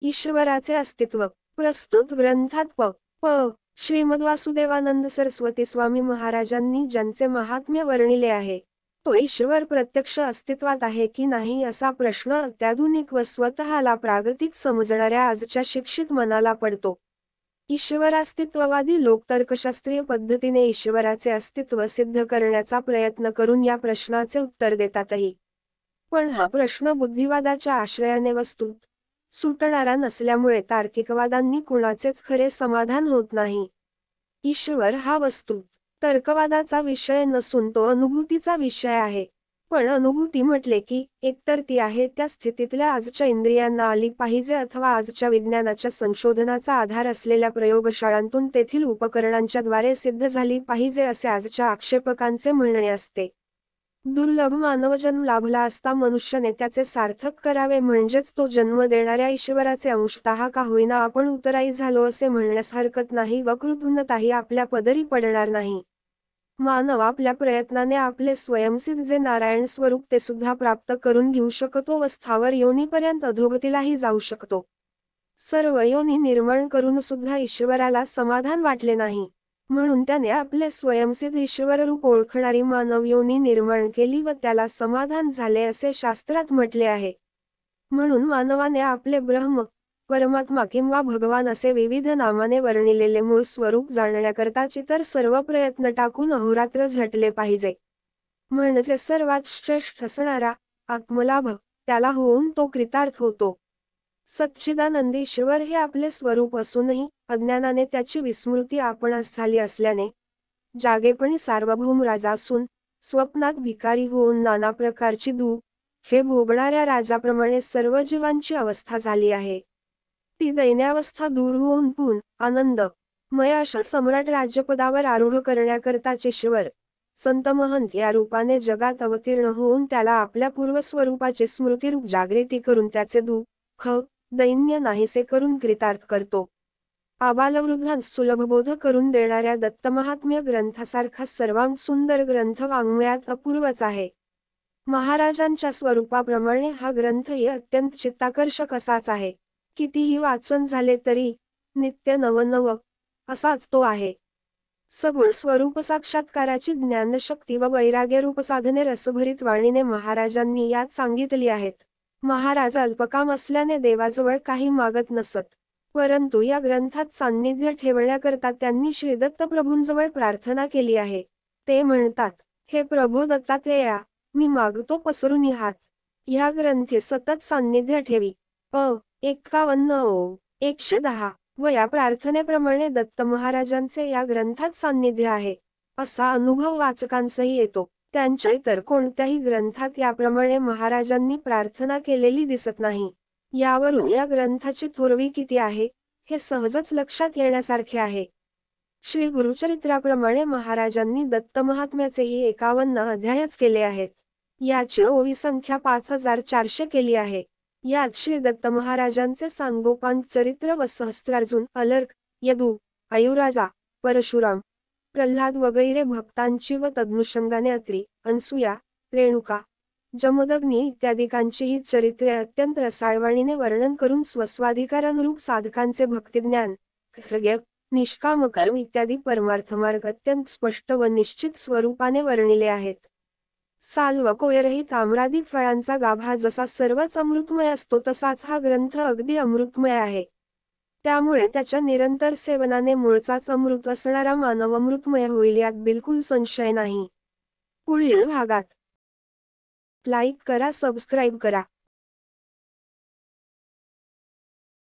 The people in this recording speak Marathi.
ईश्वराचे अस्तित्व. प्रस्तुत ग्रंथात प. श्रीमद वासुदेवानंद सरस्वती स्वामी महाराजांनी ज्यांचे महात्म्य वर्णिले आहे, तो ईश्वर प्रत्यक्ष अस्तित्वात आहे की नाही असा प्रश्न अत्याधुनिक व स्वतःला प्रागतिक समजणाऱ्या आजच्या शिक्षित मनाला पडतो. ईश्वरास्तित्ववादी लोक तर्कशास्त्रीय पद्धतीने ईश्वराचे अस्तित्व सिद्ध करण्याचा प्रयत्न करून या प्रश्नाचे उत्तर देतातही. पण हा प्रश्न बुद्धिवादाच्या आश्रयाने वस्तुत सुटणारा नसल्यामुळे तार्किकवादांनी कुणाचेच खरे समाधान होत नाही. ईश्वर हा वस्तुत तर्कवादाचा विषय नसून तो अनुभूतीचा विषय आहे. पण अनुभूती म्हटले की एकतर ती आहे त्या स्थितीतल्या आजच्या इंद्रियांना आली पाहिजे अथवा आजच्या विज्ञानाच्या संशोधनाचा आधार असलेल्या प्रयोगशाळांतून तेथील उपकरणांच्या द्वारे सिद्ध झाली पाहिजे असे आजच्या आक्षेपकांचे म्हणणे असते. दुर्लभ मानवजन्म लाभला असता मनुष्याने त्याचे सार्थक करावे म्हणजेच तो जन्म देणाऱ्या ईश्वराचे अंशतः का होईना आपण उतराई झालो असे म्हणण्यास हरकत नाही व कृतज्ञताही आपल्या पदरी पडणार नाही. मानव आपल्या प्रयत्नाने आपले स्वयंसिद्ध जे नारायण स्वरूप ते सुद्धा प्राप्त करून घेऊ शकतो व स्थावर योनीपर्यंत अधोगतीलाही जाऊ शकतो. सर्व योनी निर्माण करून सुद्धा ईश्वराला समाधान वाटले नाही, म्हणून त्याने आपले स्वयंसिद्ध ईश्वररूप ओळखणारी मानव योनी निर्माण केली व त्याला समाधान झाले असे शास्त्रात म्हटले आहे. म्हणून मानवाने आपले ब्रह्म, परमात्मा किंवा भगवान असे विविध नामाने वर्णिलेले मूळ स्वरूप जाणण्याकरताची तर सर्व प्रयत्न टाकून अहोरात्र झटले पाहिजे. म्हणजे सर्वात श्रेष्ठ असणारा आत्मलाभ त्याला होऊन तो कृतार्थ होतो. सच्चिदानंद ईश्वर हे आपले स्वरूप असूनही अज्ञानाने त्याची विस्मृती आपणास झाली असल्याने, जागेपणी सार्वभौम राजा असून स्वप्नात भिकारी होऊन नाना प्रकारची दुःखे भोगणाऱ्या राजाप्रमाणे सर्व जीवांची अवस्था झाली आहे. ती दैन्यावस्था दूर होऊन पूर्ण आनंदमय अशा सम्राट राज्यपदावर आरूढ करण्याकरताच ईश्वर संत महंत या रूपाने जगात अवतीर्ण होऊन त्याला आपल्या पूर्वस्वरूपाची स्मृतिरूप जागृती करून त्याचे दुःख दैन्य नाहीसे करून कृतार्थ करतो. आबालवृद्धांस सुलभबोध करून देणाऱ्या दत्तमहात्म्य ग्रंथासारखा सर्वांग सुंदर ग्रंथ वाङ्मयात अपूर्वच आहे. महाराजांच्या स्वरूपाप्रमाणे हा ग्रंथही अत्यंत चित्ताकर्षक असाच आहे. कितीही वाचन झाले तरी नित्य नवनव असाच तो आहे. सगुण स्वरूप साक्षात्काराची ज्ञानशक्ती व वैराग्यरूप साधने रसभरीत वाणीने महाराजांनी यात सांगितली आहेत. महाराज अल्पकाम असल्याने देवाजवळ काही मागत नसत, परंतु या ग्रंथात सान्निध्य ठेवण्याकरता त्यांनी श्रीदत्त प्रभूंजवळ प्रार्थना केली आहे. ते म्हणतात, हे प्रभो दत्तात्रेया, मी मागतो पसरून हात. ह्या ग्रंथी सतत सान्निध्य ठेवी. 51 110 व या प्रार्थनेप्रमाणे दत्त महाराजांचे या ग्रंथात सान्निध्य आहे असा अनुभव वाचकांसही येतो. त्यांच्या इतर कोणत्याही ग्रंथात याप्रमाणे महाराजांनी प्रार्थना केलेली दिसत नाही. यावरून या ग्रंथाची थोरवी किती आहे हे सहजच लक्षात येण्यासारखे आहे. श्री गुरुचरित्राप्रमाणे महाराजांनी दत्त महात्म्याचेही 51 अध्यायच केले आहेत. याची ओवी संख्या 5400 केली आहे. यात श्री दत्त महाराजांचे सांगोपांग चरित्र व सहस्त्रार्जुन, अलर्क, यदू, आयुराजा, परशुराम, प्रल्हाद वगैरे भक्तांची व तदनुषंगाने अत्री, अनसुया, रेणुका, जमदग्नी इत्यादिकांचीही चरित्रे अत्यंत रसाळवाणीने वर्णन करून स्वस्वाधिकारानुरूप साधकांचे भक्तिज्ञान, निष्काम कर्म इत्यादी परमार्थमार्ग अत्यंत स्पष्ट व निश्चित स्वरूपाने वर्णिले आहेत. साल व कोयरही ताम्रादी फळांचा गाभा जसा सर्वच अमृतमय असतो तसाच हा ग्रंथ अगदी अमृतमय आहे. त्यामुळे त्याच्या निरंतर सेवनाने मूळचाच अमृत असणारा मानव अमृतमय होईल यात बिलकुल संशय नाही. पुढील भागात लाईक करा, सबस्क्राईब करा.